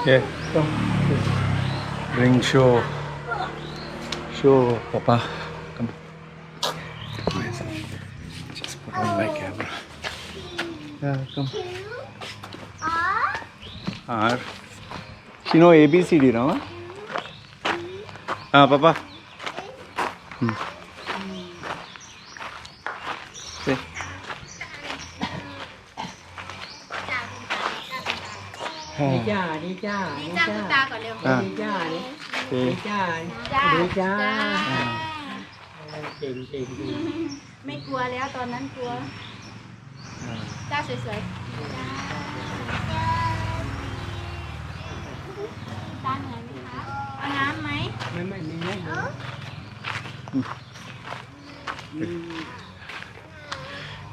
Yeah, come. Bring show. Show, Papa. Come. Just put on my camera. Yeah, come. R. You know ABCD now? Ah, Papa. Say. Đi cha, đi cha, đi จ้างคุณตา cha, ก่อนเร็ว Ah. đi cha, đi Say. cha, จ้า đi cha. จ้า Tìm, tìm, tìm. ไม่กลัวแล้วตอนนั้นกลัว จ้าสวยๆจ้าตาเหนื่อยไหมคะเอาน้ำไหม Mấy đi nhé.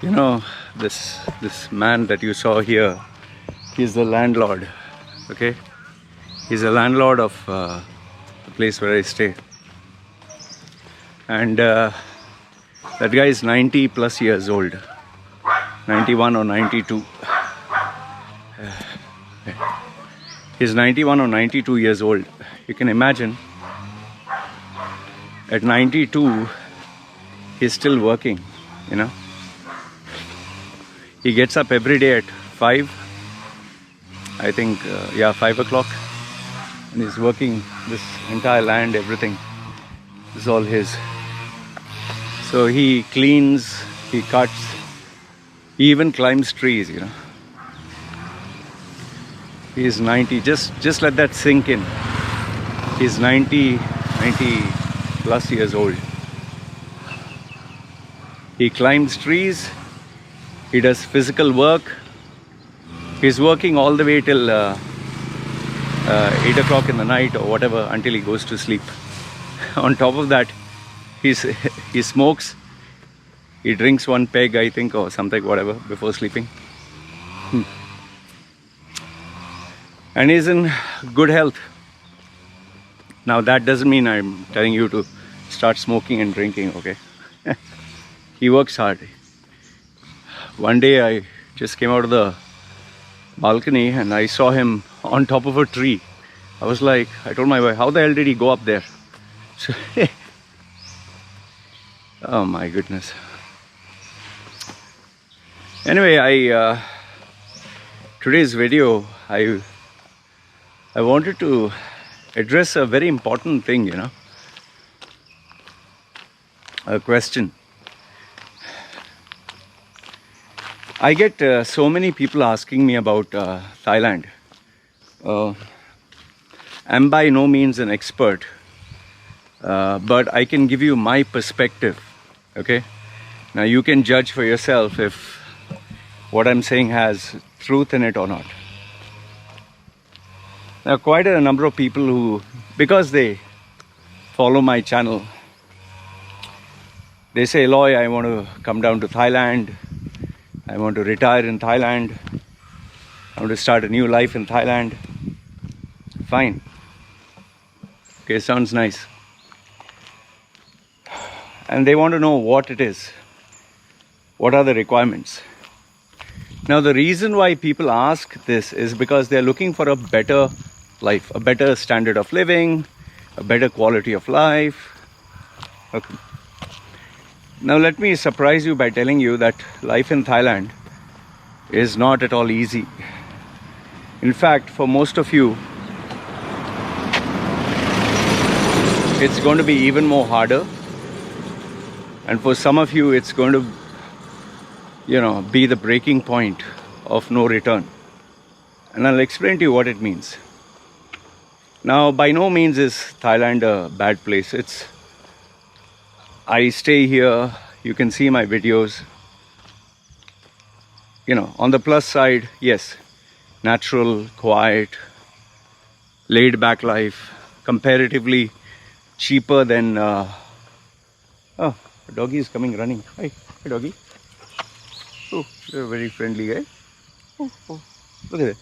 You know, this man that you saw here, he's the landlord. Okay, he's a landlord of the place where I stay, and that guy is 90 plus years old, 91 or 92. He's 91 or 92 years old. You can imagine, at 92, he's still working, you know. He gets up every day at 5, I think, 5 o'clock, and he's working this entire land, everything. This is all his. So he cleans, he cuts, he even climbs trees, you know. He's 90, just let that sink in. He's 90 plus years old. He climbs trees. He does physical work. He's working all the way till 8 o'clock in the night or whatever until he goes to sleep. On top of that, he smokes. He drinks one peg, I think, or something, whatever, before sleeping. And he's in good health. Now that doesn't mean I'm telling you to start smoking and drinking, okay? He works hard. One day I just came out of the balcony and I saw him on top of a tree. I was like, I told my wife, how the hell did he go up there? So, oh my goodness. Anyway, today's video, I wanted to address a very important thing, you know. A question. I get so many people asking me about Thailand. I'm by no means an expert, but I can give you my perspective, okay? Now you can judge for yourself if what I'm saying has truth in it or not. There are quite a number of people who, because they follow my channel, they say, Eloy, I want to come down to Thailand. I want to retire in Thailand. I want to start a new life in Thailand. Fine. Okay, sounds nice. And they want to know what it is. What are the requirements? Now, the reason why people ask this is because they're looking for a better life, a better standard of living, a better quality of life. Okay. Now let me surprise you by telling you that life in Thailand is not at all easy. In fact, for most of you, it's going to be even more harder. And for some of you, it's going to, be the breaking point of no return. And I'll explain to you what it means. Now, by no means is Thailand a bad place. I stay here, you can see my videos. On the plus side, yes, natural, quiet, laid back life, comparatively cheaper than... oh, a doggy is coming running. Hi doggy. Oh, you're a very friendly guy. Oh, look at that.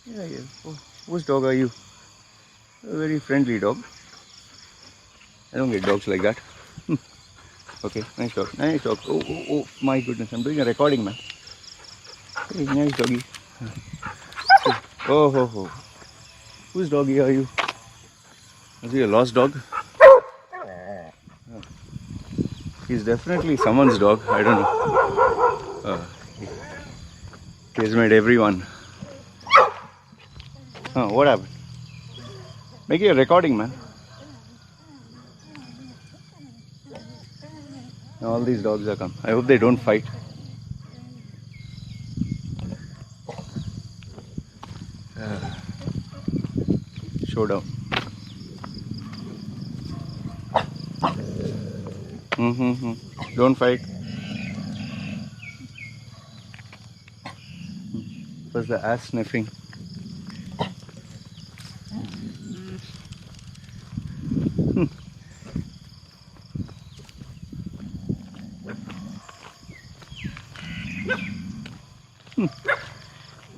Yeah. Oh, whose dog are you? A very friendly dog. I don't get dogs like that. Okay, nice dog. Nice dog. Oh, my goodness. I'm doing a recording, man. Hey, nice doggy. Oh. Whose doggy are you? Is he a lost dog? He's definitely someone's dog. I don't know. He's made everyone. Oh, what happened? Make a recording, man. All these dogs are come. I hope they don't fight. Showdown. Don't fight. What's the ass sniffing?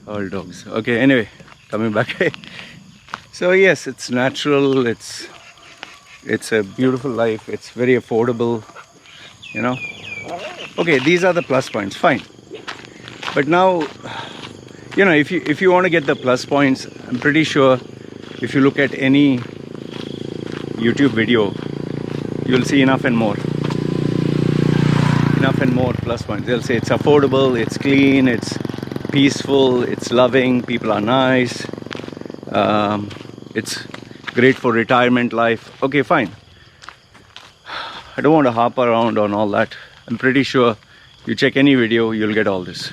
All dogs. Okay, anyway, coming back. So yes, it's natural, it's a beautiful life, it's very affordable, you know. Okay, these are the plus points, fine. But now, you know, if you want to get the plus points, I'm pretty sure if you look at any YouTube video, you'll see enough and more plus points. They'll say it's affordable, it's clean, it's peaceful, it's loving, people are nice, it's great for retirement life. Okay, fine. I don't want to harp around on all that. I'm pretty sure you check any video, you'll get all this.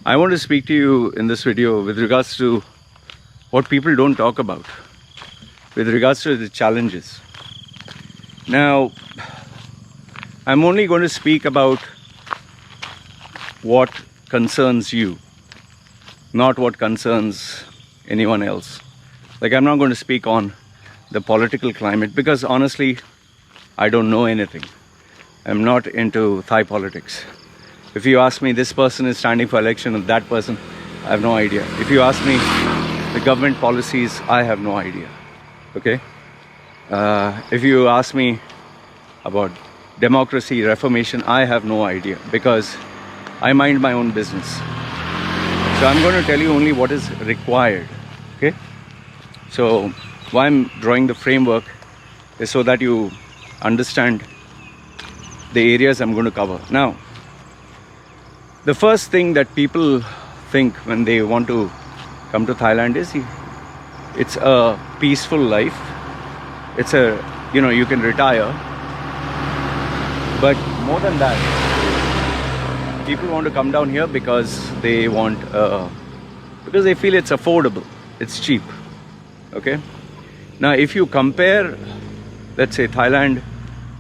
I want to speak to you in this video with regards to what people don't talk about, with regards to the challenges. Now, I'm only going to speak about what concerns you, not what concerns anyone else. Like, I'm not going to speak on the political climate because honestly, I don't know anything. I'm not into Thai politics. If you ask me, this person is standing for election and that person, I have no idea. If you ask me the government policies, I have no idea. Okay? If you ask me about democracy, reformation, I have no idea because I mind my own business. So I'm going to tell you only what is required. Okay? So why I'm drawing the framework is so that you understand the areas I'm going to cover. Now, the first thing that people think when they want to come to Thailand is it's a peaceful life. It's a, you know, you can retire. But more than that, people want to come down here because they want, because they feel it's affordable, it's cheap. Okay? Now, if you compare, let's say, Thailand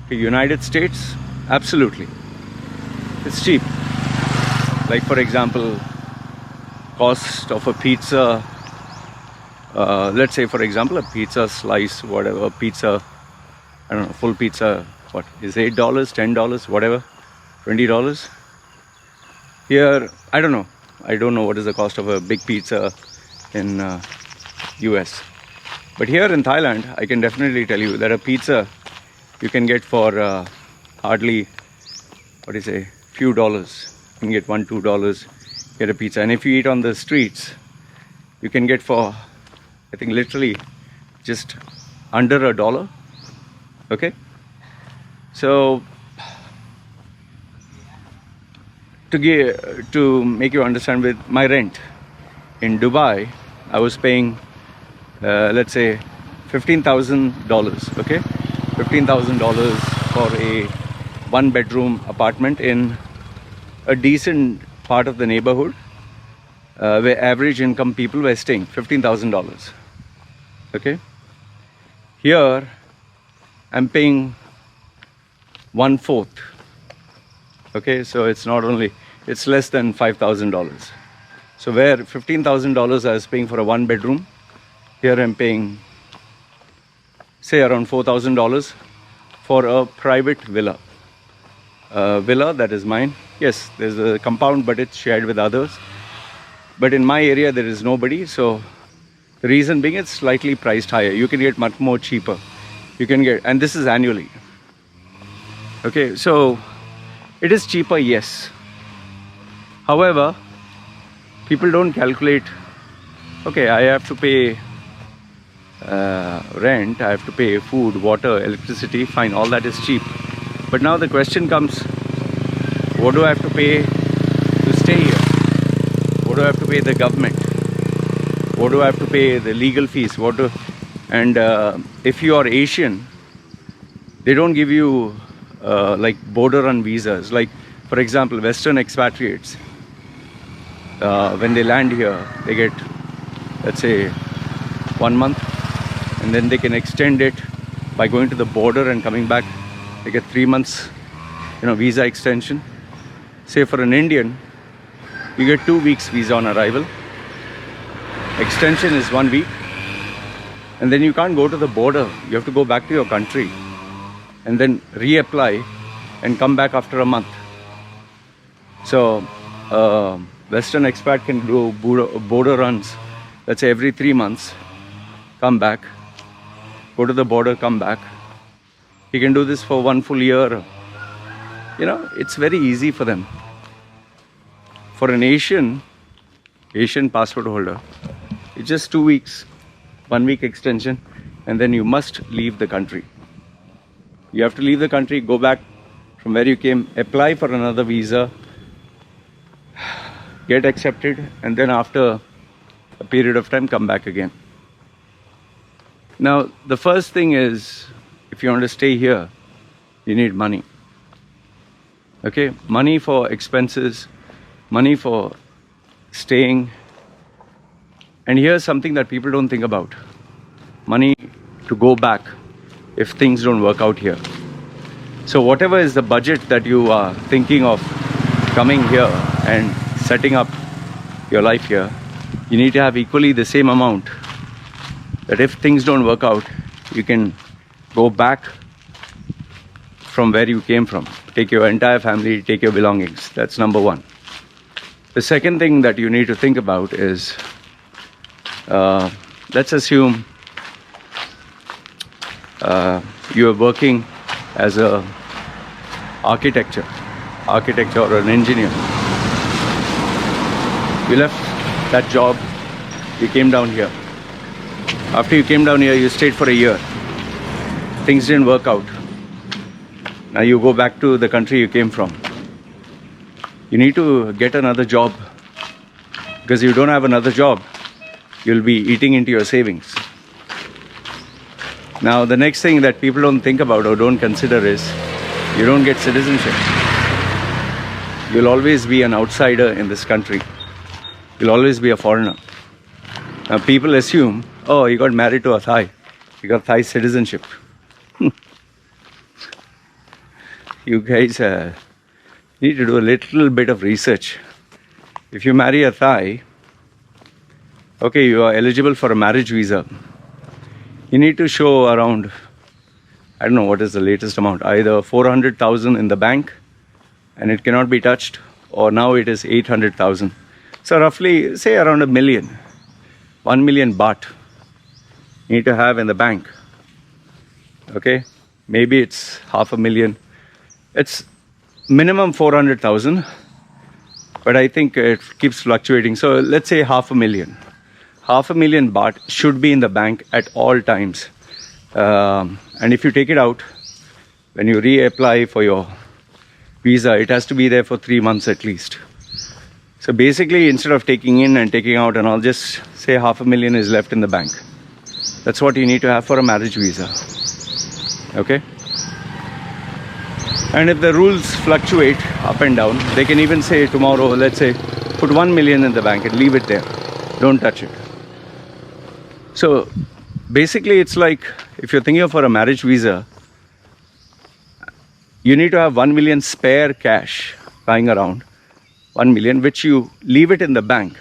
to United States, absolutely, it's cheap. Like, for example, cost of a pizza, let's say, for example, a pizza slice, whatever, pizza, I don't know, full pizza, what is $8, $10, whatever, $20. Here, I don't know what is the cost of a big pizza in US. But here in Thailand, I can definitely tell you that a pizza you can get for hardly, few dollars. You can get $1, $2, get a pizza. And if you eat on the streets, you can get for, I think, literally just under $1. Okay? So, to make you understand, with my rent in Dubai, I was paying, let's say, $15,000. Okay, $15,000 for a one-bedroom apartment in a decent part of the neighborhood, where average income people were staying. $15,000. Okay, here I'm paying 1/4. Okay, so it's not only, it's less than $5,000. So where $15,000 I was paying for a one bedroom, here I'm paying, say, around $4,000 for a private villa. Villa that is mine. Yes, there's a compound, but it's shared with others. But in my area, there is nobody. So the reason being, it's slightly priced higher. You can get much more cheaper. You can get, and this is annually. Okay, so it is cheaper, yes. However, people don't calculate, okay, I have to pay rent, I have to pay food, water, electricity, fine, all that is cheap. But now the question comes, what do I have to pay to stay here? What do I have to pay the government? What do I have to pay the legal fees? And if you are Asian, they don't give you like border run visas. Like, for example, Western expatriates, when they land here, they get, let's say, 1 month, and then they can extend it by going to the border and coming back. They get 3 months, visa extension. Say for an Indian, you get 2 weeks visa on arrival. Extension is 1 week, and then you can't go to the border. You have to go back to your country and then reapply and come back after a month. So Western expat can do border runs, let's say every 3 months, come back, go to the border, come back. He can do this for 1 full year. It's very easy for them. For an Asian passport holder, it's just 2 weeks, 1 week extension, and then you must leave the country. You have to leave the country, go back from where you came, apply for another visa, get accepted, and then after a period of time, come back again. Now, the first thing is, if you want to stay here, you need money. Okay? Money for expenses, money for staying. And here's something that people don't think about. Money to go back if things don't work out here. So whatever is the budget that you are thinking of coming here and setting up your life here, you need to have equally the same amount, that if things don't work out, you can go back from where you came from. Take your entire family, take your belongings. That's number one. The second thing that you need to think about is, let's assume you are working as a architect or an engineer. You left that job, you came down here. After you came down here, you stayed for a year. Things didn't work out. Now you go back to the country you came from. You need to get another job, because if you don't have another job, you'll be eating into your savings. Now, the next thing that people don't think about or don't consider is, you don't get citizenship. You'll always be an outsider in this country. You'll always be a foreigner. Now, people assume, oh, you got married to a Thai. You got Thai citizenship. You guys need to do a little bit of research. If you marry a Thai, okay, you are eligible for a marriage visa. You need to show around, I don't know what is the latest amount, either 400,000 in the bank and it cannot be touched, or now it is 800,000. So roughly, say around 1 million, 1 million baht you need to have in the bank. Okay, maybe it's 500,000. It's minimum 400,000, but I think it keeps fluctuating. So let's say 500,000. 500,000 baht should be in the bank at all times. And if you take it out, when you reapply for your visa, it has to be there for 3 months at least. So basically, instead of taking in and taking out and all, just say 500,000 is left in the bank. That's what you need to have for a marriage visa. Okay? And if the rules fluctuate up and down, they can even say tomorrow, let's say, put 1 million in the bank and leave it there. Don't touch it. So basically, it's like, if you're thinking of for a marriage visa, you need to have 1 million spare cash lying around, 1 million, which you leave it in the bank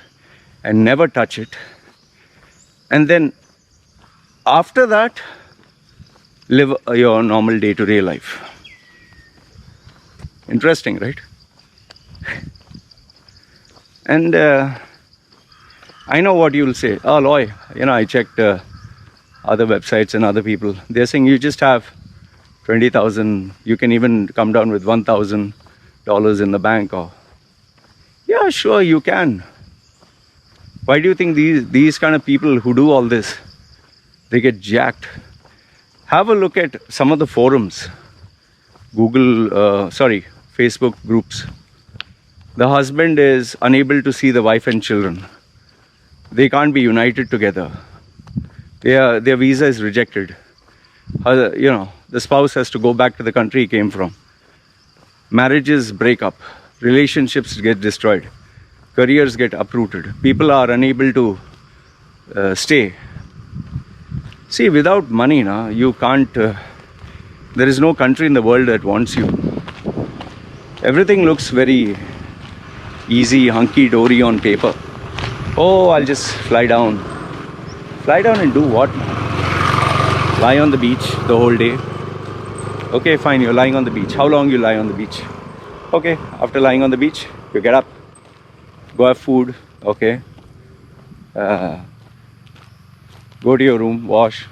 and never touch it. And then after that, live your normal day-to-day life. Interesting, right? And I know what you'll say. Oh, Loy, I checked other websites and other people. They're saying you just have 20,000. You can even come down with $1,000 in the bank. Or, yeah, sure, you can. Why do you think these kind of people who do all this, They get jacked. Have a look at some of the forums, Facebook groups. The husband is unable to see the wife and children. They can't be united together. Their visa is rejected. The spouse has to go back to the country he came from. Marriages break up. Relationships get destroyed. Careers get uprooted. People are unable to stay. See, without money, you can't. There is no country in the world that wants you. Everything looks very easy, hunky-dory on paper. Oh, I'll just fly down. Fly down and do what? Lie on the beach the whole day. Okay, fine, you're lying on the beach. How long you lie on the beach? Okay, after lying on the beach, you get up, go have food, okay. Go to your room, wash,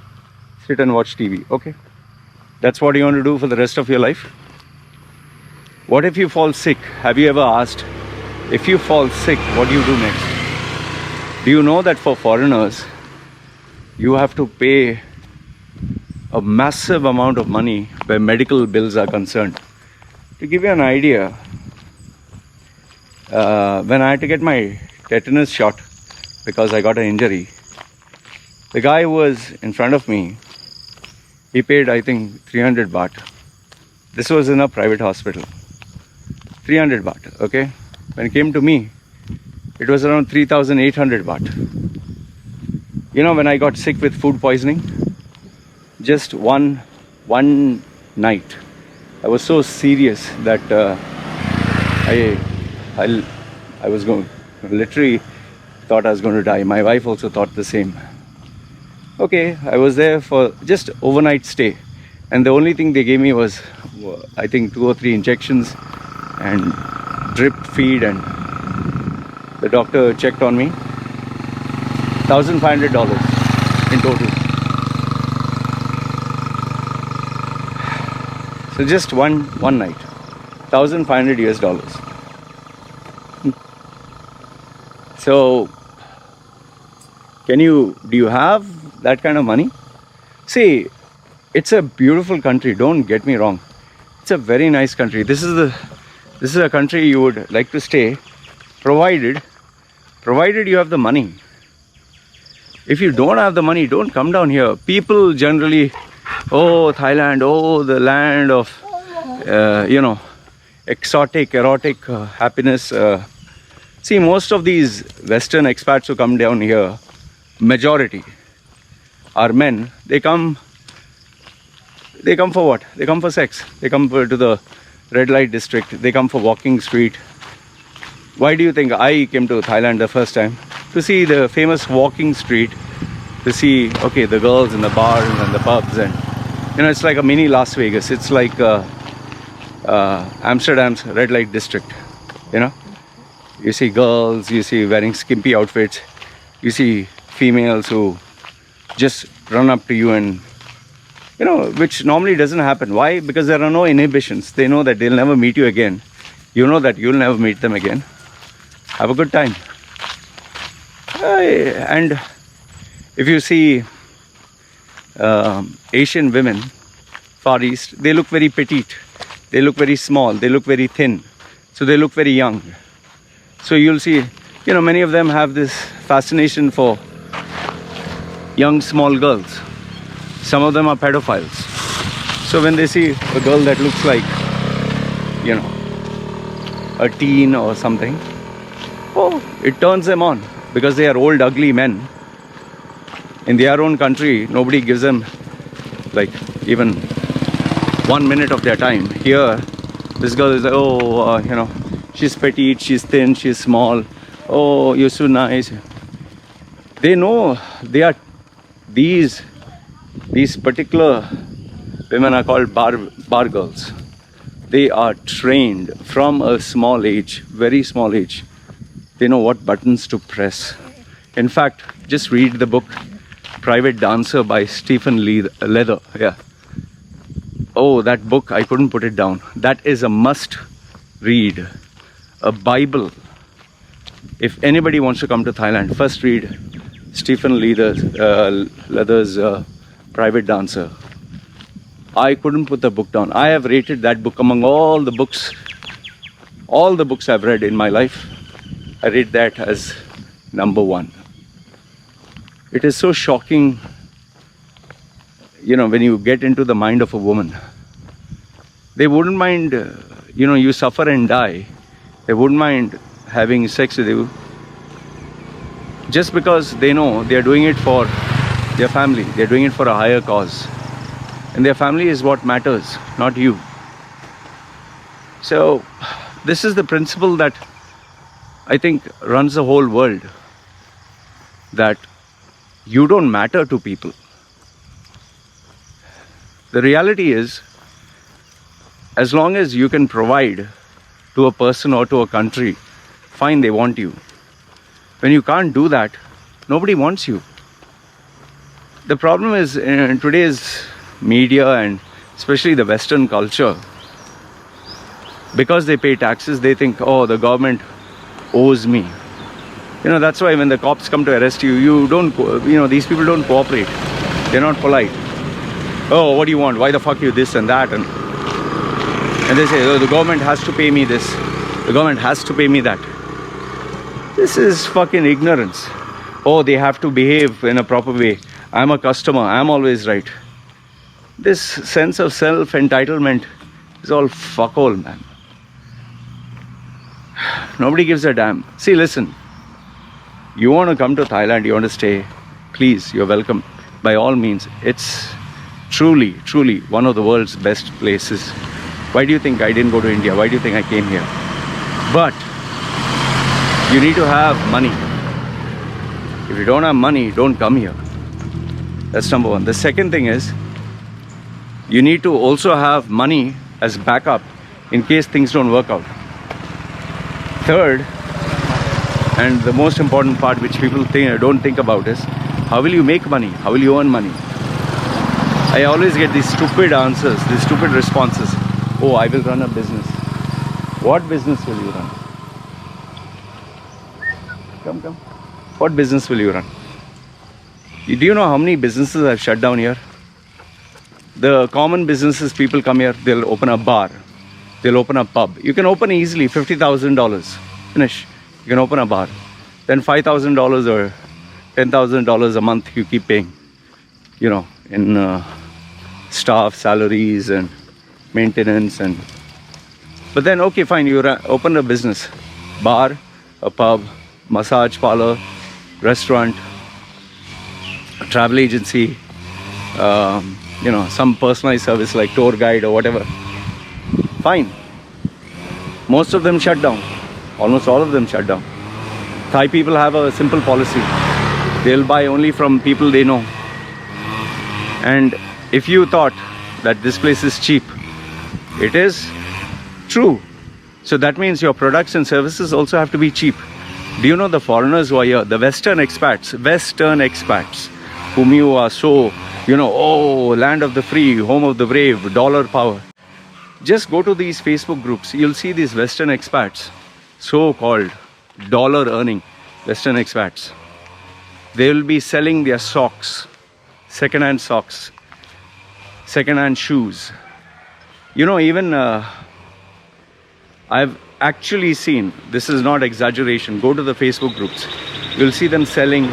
sit and watch TV, okay. That's what you want to do for the rest of your life? What if you fall sick? Have you ever asked, if you fall sick, what do you do next? Do you know that for foreigners, you have to pay a massive amount of money where medical bills are concerned? To give you an idea, when I had to get my tetanus shot because I got an injury, the guy who was in front of me, he paid, I think, 300 baht. This was in a private hospital. 300 baht, okay? When it came to me, it was around 3,800 baht. You know, when I got sick with food poisoning, just one night, I was so serious that I was going, literally thought I was going to die. My wife also thought the same. Okay, I was there for just overnight stay, and the only thing they gave me was, I think, 2 or 3 injections and drip feed, and the doctor checked on me. $1,500 in total. So just one night, $1,500 US. So, do you have that kind of money? See, it's a beautiful country, don't get me wrong. It's a very nice country. This is a country you would like to stay, provided you have the money. If you don't have the money, don't come down here. People generally, oh, Thailand, oh, the land of, exotic, erotic happiness. See, most of these Western expats who come down here, majority are men. They come for what? They come for sex. They come to the red light district. They come for walking street. Why do you think I came to Thailand the first time? To see the famous walking street, to see, okay, the girls in the bars and the pubs, and it's like a mini Las Vegas. It's like Amsterdam's red light district. You see girls, you see wearing skimpy outfits, you see females who just run up to you and which normally doesn't happen. Why? Because there are no inhibitions. They know that they'll never meet you again. You know that you'll never meet them again. Have a good time. And if you see Asian women, Far East, they look very petite. They look very small. They look very thin. So they look very young. So you'll see, many of them have this fascination for young, small girls. Some of them are pedophiles. So when they see a girl that looks like, a teen or something, it turns them on, because they are old, ugly men. In their own country, nobody gives them like even 1 minute of their time. Here, this girl is like, she's petite, she's thin, she's small. Oh, you're so nice. They know they are these particular women are called bar girls. They are trained from a small age, very small age. They know what buttons to press. In fact, just read the book Private Dancer by Stephen Leather. Yeah. Oh, that book, I couldn't put it down. That is a must read. A Bible. If anybody wants to come to Thailand, first read Stephen Leather's Private Dancer. I couldn't put the book down. I have rated that book among all the books I've read in my life. I rate that as number one. It is so shocking, when you get into the mind of a woman. They wouldn't mind, you suffer and die. They wouldn't mind having sex with you just because they know they are doing it for their family. They're doing it for a higher cause. And their family is what matters, not you. So, this is the principle that I think runs the whole world. That you don't matter to people. The reality is, as long as you can provide to a person or to a country, fine, they want you. When you can't do that, nobody wants you. The problem is in today's media and especially the Western culture, because they pay taxes, they think, oh, the government owes me. That's why when the cops come to arrest you, these people don't cooperate. They're not polite. Oh, what do you want? Why the fuck you this and that? And they say, oh, the government has to pay me this. The government has to pay me that. This is fucking ignorance. Oh, they have to behave in a proper way. I'm a customer. I'm always right. This sense of self-entitlement is all fuck all, man. Nobody gives a damn. See, listen. You want to come to Thailand, you want to stay, please, you're welcome. By all means, it's truly, truly one of the world's best places. Why do you think I didn't go to India? Why do you think I came here? But you need to have money. If you don't have money, don't come here. That's number one. The second thing is, you need to also have money as backup in case things don't work out. Third, and the most important part which people don't think about is, how will you make money? How will you earn money? I always get these stupid answers, these stupid responses. Oh, I will run a business. What business will you run? Come. What business will you run? Do you know how many businesses have shut down here? The common businesses, people come here, they'll open a bar. They'll open a pub. You can open easily $50,000. Finish. You can open a bar. Then $5,000 or $10,000 a month you keep paying. In staff salaries and maintenance But then, okay, fine, you open a business. Bar, a pub, massage parlor, restaurant, a travel agency, some personalized service like tour guide or whatever. Fine. Most of them shut down. Almost all of them shut down. Thai people have a simple policy. They'll buy only from people they know. And if you thought that this place is cheap, it is true. So that means your products and services also have to be cheap. Do you know the foreigners who are here, the Western expats, whom you are so, oh, land of the free, home of the brave, dollar power. Just go to these Facebook groups. You'll see these Western expats, so-called dollar earning Western expats. They will be selling their socks, second-hand socks, second-hand shoes. Even I've actually seen, this is not exaggeration, go to the Facebook groups. You'll see them selling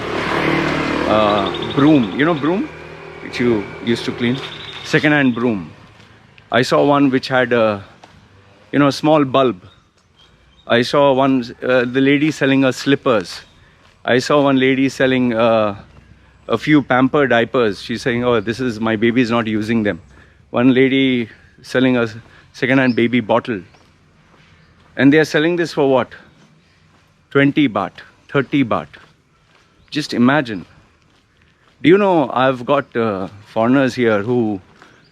broom. Broom? Which you used to clean. Second-hand broom. I saw one which had a, small bulb. I saw one, the lady selling her slippers. I saw one lady selling a few pamper diapers. She's saying, oh, my baby's not using them. One lady selling a second-hand baby bottle. And they are selling this for what? 20 baht, 30 baht. Just imagine. Do you know, I've got foreigners here who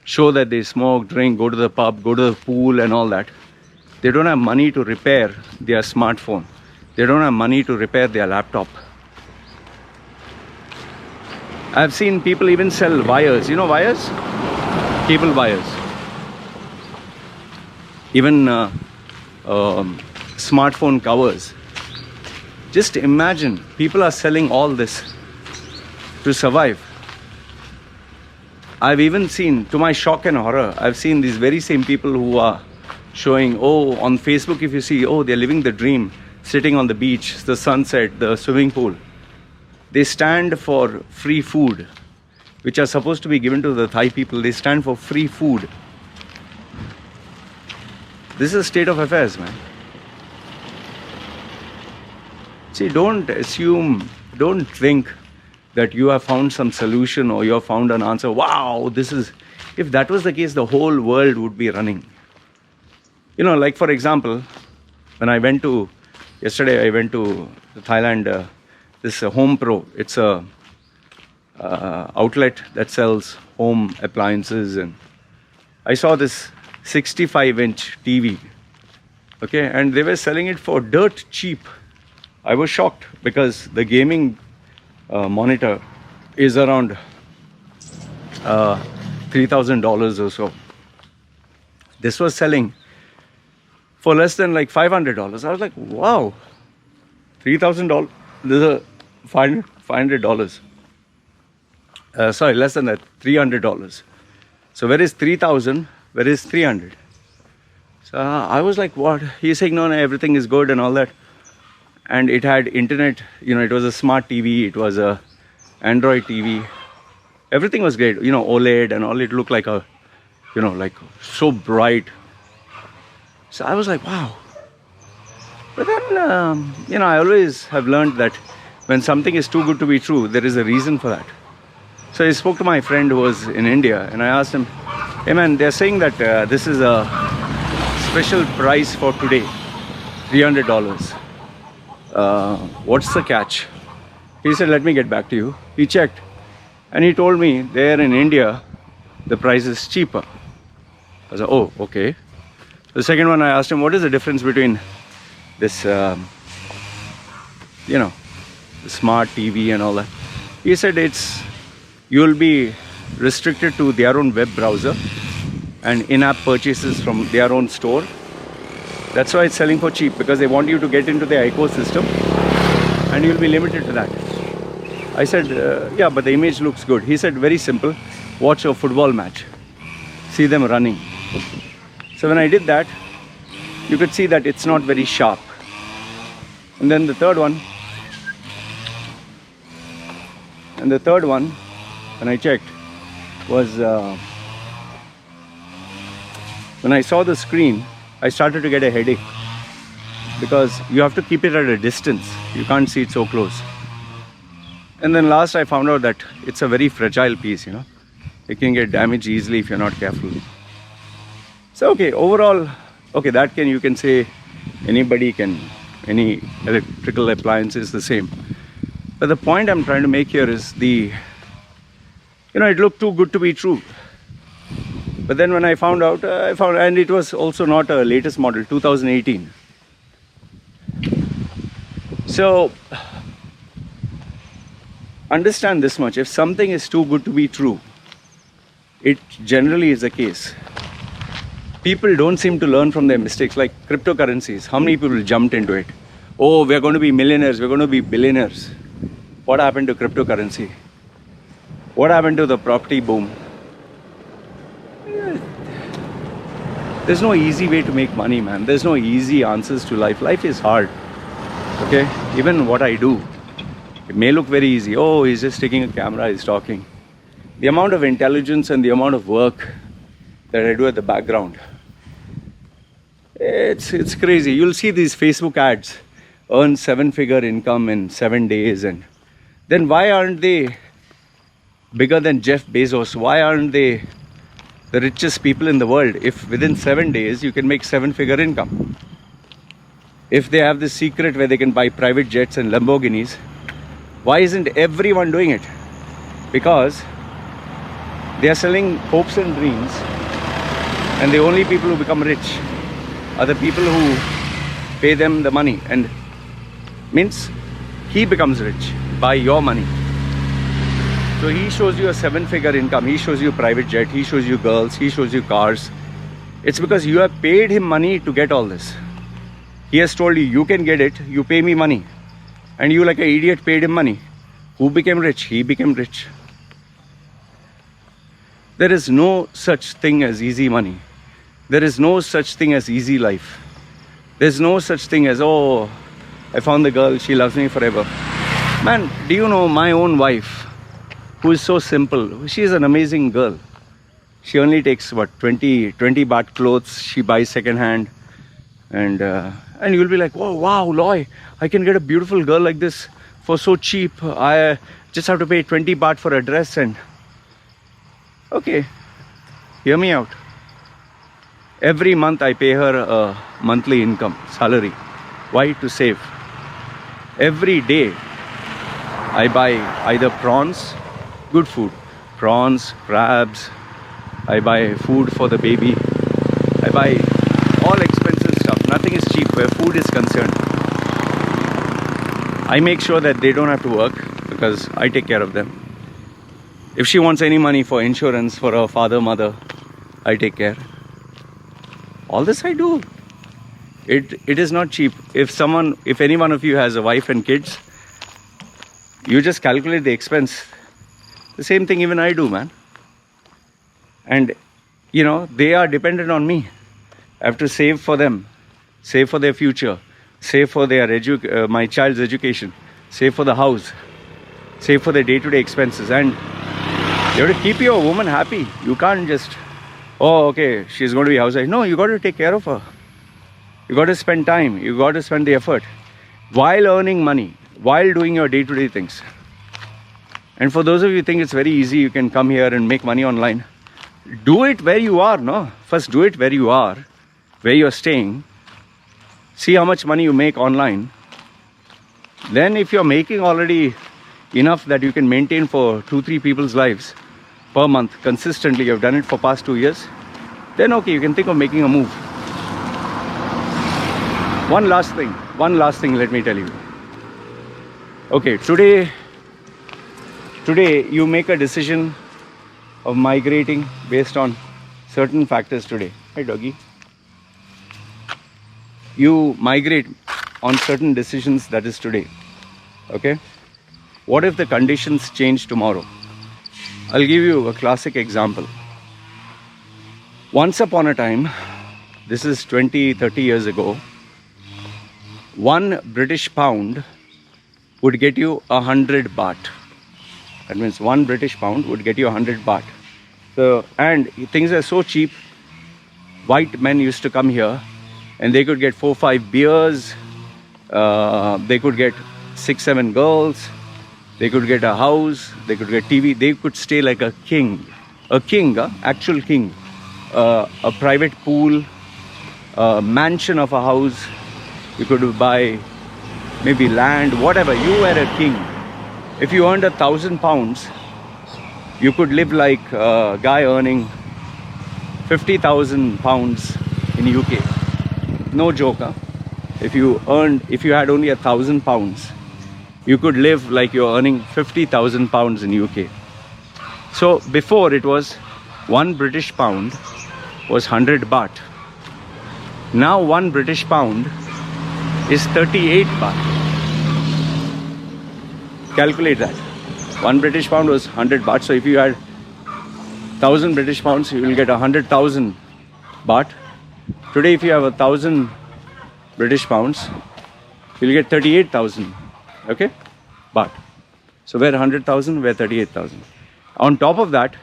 show that they smoke, drink, go to the pub, go to the pool and all that. They don't have money to repair their smartphone. They don't have money to repair their laptop. I've seen people even sell wires. You know wires? Cable wires. Even smartphone covers. Just imagine, people are selling all this. to survive. I've even seen, to my shock and horror, I've seen these very same people who are showing, oh, on Facebook, if you see, oh, they're living the dream, sitting on the beach, the sunset, the swimming pool. They stand for free food, which are supposed to be given to the Thai people. They stand for free food. This is a state of affairs, man. See, don't assume, don't think that you have found some solution or you have found an answer. Wow, this is... If that was the case, the whole world would be running. You know, like for example, when I went to... Yesterday I went to Thailand, this Home Pro. It's a outlet that sells home appliances, and I saw this 65-inch TV. Okay, and they were selling it for dirt cheap. I was shocked because the gaming monitor is around $3,000 or so. This was selling for less than like $500. I was like, wow, $3,000. This is a $500. Sorry, less than that, $300. So where is 3,000? Where is 300? So I was like, what? He's saying, no, everything is good and all that. And it had internet, you know, it was a smart TV, it was a Android TV. Everything was great, you know, OLED and all. It looked like a, you know, like so bright. So I was like, wow. But then, you know, I always have learned that when something is too good to be true, there is a reason for that. So I spoke to my friend who was in India, and I asked him, hey man, they're saying that this is a special price for today, $300. What's the catch? He said, let me get back to you. He checked, and he told me there in India, the price is cheaper. I said, oh, okay. The second one, I asked him, what is the difference between this, you know, the smart TV and all that? He said you'll be restricted to their own web browser and in-app purchases from their own store. That's why it's selling for cheap, because they want you to get into their ecosystem and you'll be limited to that. I said, yeah, but the image looks good. He said, very simple, watch a football match, see them running. So when I did that, you could see that it's not very sharp. And then the third one, when I checked, was when I saw the screen, I started to get a headache, because you have to keep it at a distance. You can't see it so close. And then last I found out that it's a very fragile piece, you know. It can get damaged easily if you're not careful. So okay, overall, okay, that you can say anybody can, any electrical appliance is the same. But the point I'm trying to make here is you know, it looked too good to be true. But then when I found out, and it was also not a latest model, 2018. So, understand this much, if something is too good to be true, it generally is the case. People don't seem to learn from their mistakes, like cryptocurrencies. How many people jumped into it? Oh, we're going to be millionaires, we're going to be billionaires. What happened to cryptocurrency? What happened to the property boom? There's no easy way to make money, man. There's no easy answers to life. Life is hard. Okay? Even what I do, it may look very easy. Oh, he's just taking a camera, he's talking. The amount of intelligence and the amount of work that I do at the background, it's crazy. You'll see these Facebook ads, earn 7-figure income in 7 days, and then why aren't they bigger than Jeff Bezos? Why aren't they the richest people in the world if within 7 days you can make 7-figure income? If they have this secret where they can buy private jets and Lamborghinis, why isn't everyone doing it? Because they are selling hopes and dreams, and the only people who become rich are the people who pay them the money, and means he becomes rich by your money. So he shows you a 7-figure income, he shows you a private jet, he shows you girls, he shows you cars. It's because you have paid him money to get all this. He has told you, you can get it, you pay me money. And you like an idiot paid him money. Who became rich? He became rich. There is no such thing as easy money. There is no such thing as easy life. There's no such thing as, oh, I found the girl, she loves me forever. Man, do you know my own wife, who is so simple? She is an amazing girl. She only takes, 20 baht clothes. She buys second hand. And you'll be like, oh, wow, Loy, I can get a beautiful girl like this for so cheap. I just have to pay 20 baht for a dress. And okay, hear me out. Every month I pay her a monthly income, salary. Why? To save. Every day I buy either prawns, good food, prawns, crabs. I buy food for the baby. I buy all expensive stuff. Nothing is cheap where food is concerned. I make sure that they don't have to work because I take care of them. If she wants any money for insurance for her father, mother, I take care. All this I do. It is not cheap. If any one of you has a wife and kids, you just calculate the expense. The same thing even I do, man. And they are dependent on me. I have to save for them, save for their future, save for their my child's education, save for the house, save for their day-to-day expenses. And you have to keep your woman happy. You can't just, oh, okay, she's going to be housewife. No, you got to take care of her. You got to spend time. You got to spend the effort while earning money, while doing your day-to-day things. And for those of you who think it's very easy, you can come here and make money online. Do it where you are, no? First do it where you are, where you're staying. See how much money you make online. Then if you're making already enough that you can maintain for 2-3 people's lives per month consistently, you've done it for past 2 years, then okay, you can think of making a move. One last thing, let me tell you. Okay, today you make a decision of migrating based on certain factors today. Hey doggy. You migrate on certain decisions, that is today. Okay? What if the conditions change tomorrow? I'll give you a classic example. Once upon a time, this is 20-30 years ago, 1 British pound would get you 100 baht. That means 1 British pound would get you 100 baht. So, and things are so cheap. White men used to come here and they could get 4-5 beers. They could get 6-7 girls. They could get a house. They could get TV. They could stay like a king. A king, actual king. A private pool. A mansion of a house. You could buy maybe land, whatever. You were a king. If you earned 1,000 pounds, you could live like a guy earning 50,000 pounds in UK. No joke, huh? If you had only 1,000 pounds, you could live like you're earning 50,000 pounds in UK. So before it was 1 British pound was 100 baht. Now 1 British pound is 38 baht. Calculate that. 1 British pound was 100 baht. So if you had 1,000 British pounds, you will get 100,000 baht. Today, if you have 1,000 British pounds, you'll get 38,000. Okay? Baht. So we're 100,000, we're 38,000. On top of that,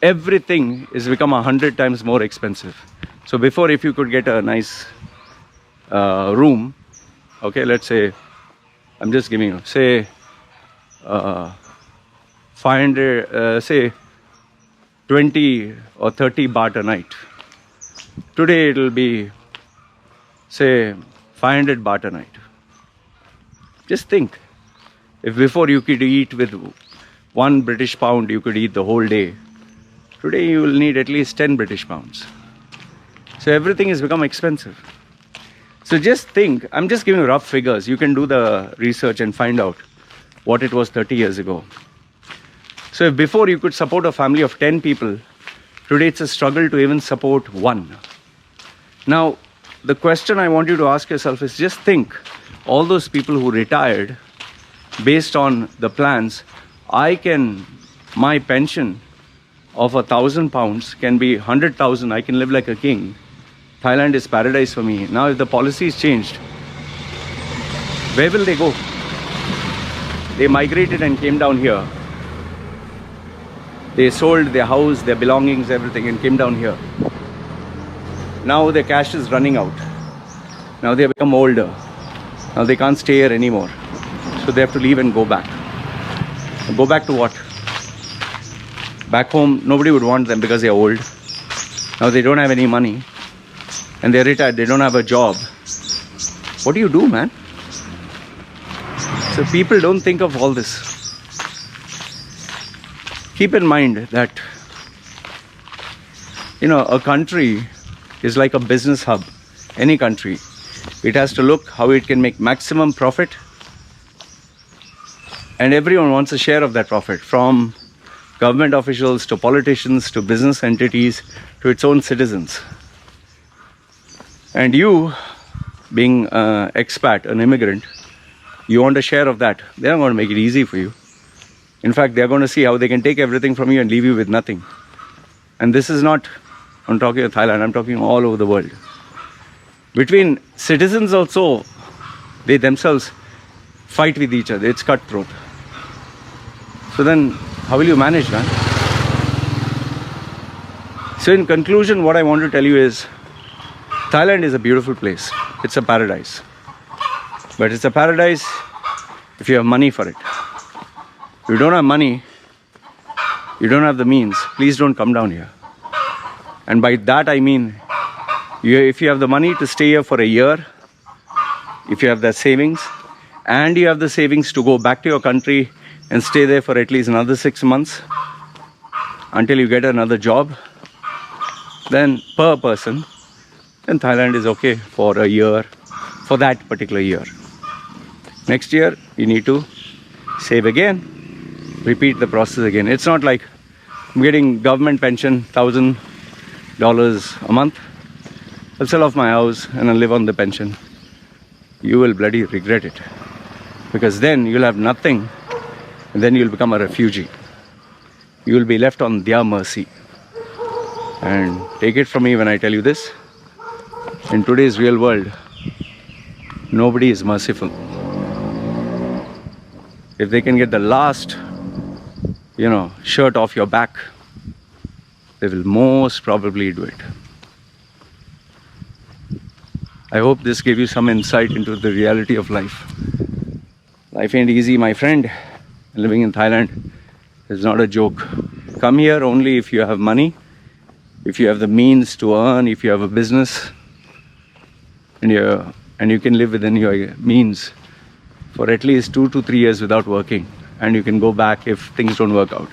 everything is become 100 times more expensive. So before, if you could get a nice room, okay, let's say, I'm just giving you, say, 500, say 20 or 30 baht a night. Today it will be, say, 500 baht a night. Just think, if before you could eat with 1 British pound, you could eat the whole day. Today you will need at least 10 British pounds. So everything has become expensive. So just think, I'm just giving rough figures. You can do the research and find out what it was 30 years ago. So if before you could support a family of 10 people, today it's a struggle to even support 1. Now, the question I want you to ask yourself is just think, all those people who retired based on the plans, my pension of £1,000 can be 100,000. I can live like a king. Thailand is paradise for me. Now if the policy is changed, where will they go? They migrated and came down here. They sold their house, their belongings, everything, and came down here. Now their cash is running out. Now they have become older. Now they can't stay here anymore. So they have to leave and go back. Go back to what? Back home, nobody would want them because they are old. Now they don't have any money. And they're retired, they don't have a job. What do you do, man? So people don't think of all this. Keep in mind that, a country is like a business hub. Any country. It has to look how it can make maximum profit. And everyone wants a share of that profit, from government officials to politicians to business entities to its own citizens. And you, being an expat, an immigrant, you want a share of that. They're not going to make it easy for you. In fact, they're going to see how they can take everything from you and leave you with nothing. And this is not, I'm talking of Thailand, I'm talking all over the world. Between citizens also, they themselves fight with each other. It's cutthroat. So then, how will you manage, man? So in conclusion, what I want to tell you is, Thailand is a beautiful place. It's a paradise. But it's a paradise if you have money for it. If you don't have money, you don't have the means, please don't come down here. And by that I mean, if you have the money to stay here for a year, if you have that savings, and you have the savings to go back to your country and stay there for at least another 6 months until you get another job, then per person, then Thailand is okay for a year, for that particular year. Next year, you need to save again, repeat the process again. It's not like I'm getting government pension, $1,000 a month. I'll sell off my house and I'll live on the pension. You will bloody regret it. Because then you'll have nothing, and then you'll become a refugee. You will be left on their mercy. And take it from me when I tell you this, in today's real world, nobody is merciful. If they can get the last, shirt off your back, they will most probably do it. I hope this gave you some insight into the reality of life. Life ain't easy, my friend. Living in Thailand is not a joke. Come here only if you have money, if you have the means to earn, if you have a business, and you can live within your means for at least 2 to 3 years without working, and you can go back if things don't work out.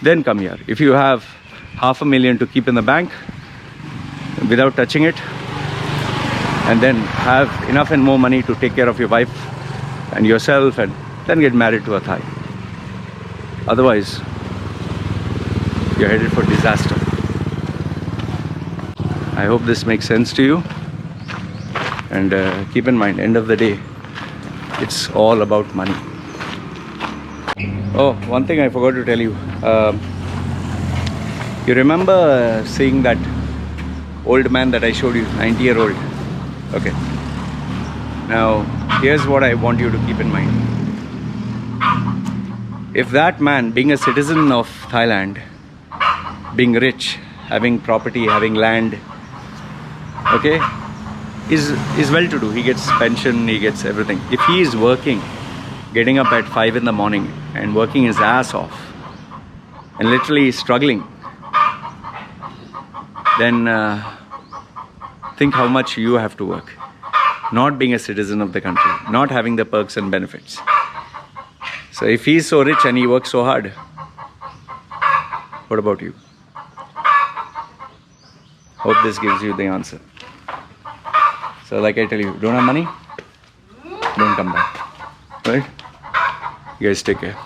Then come here. If you have $500,000 to keep in the bank without touching it, and then have enough and more money to take care of your wife and yourself, and then get married to a Thai. Otherwise, you're headed for disaster. I hope this makes sense to you. And keep in mind, end of the day, it's all about money. Oh, one thing I forgot to tell you. You remember seeing that old man that I showed you, 90-year-old? Okay. Now, here's what I want you to keep in mind. If that man, being a citizen of Thailand, being rich, having property, having land, okay, is well-to-do. He gets pension, he gets everything. If he is working, getting up at 5 in the morning and working his ass off and literally struggling, then think how much you have to work. Not being a citizen of the country, not having the perks and benefits. So if he's so rich and he works so hard, what about you? Hope this gives you the answer. So like I tell you, don't have money? Don't come back. Right? You guys take care.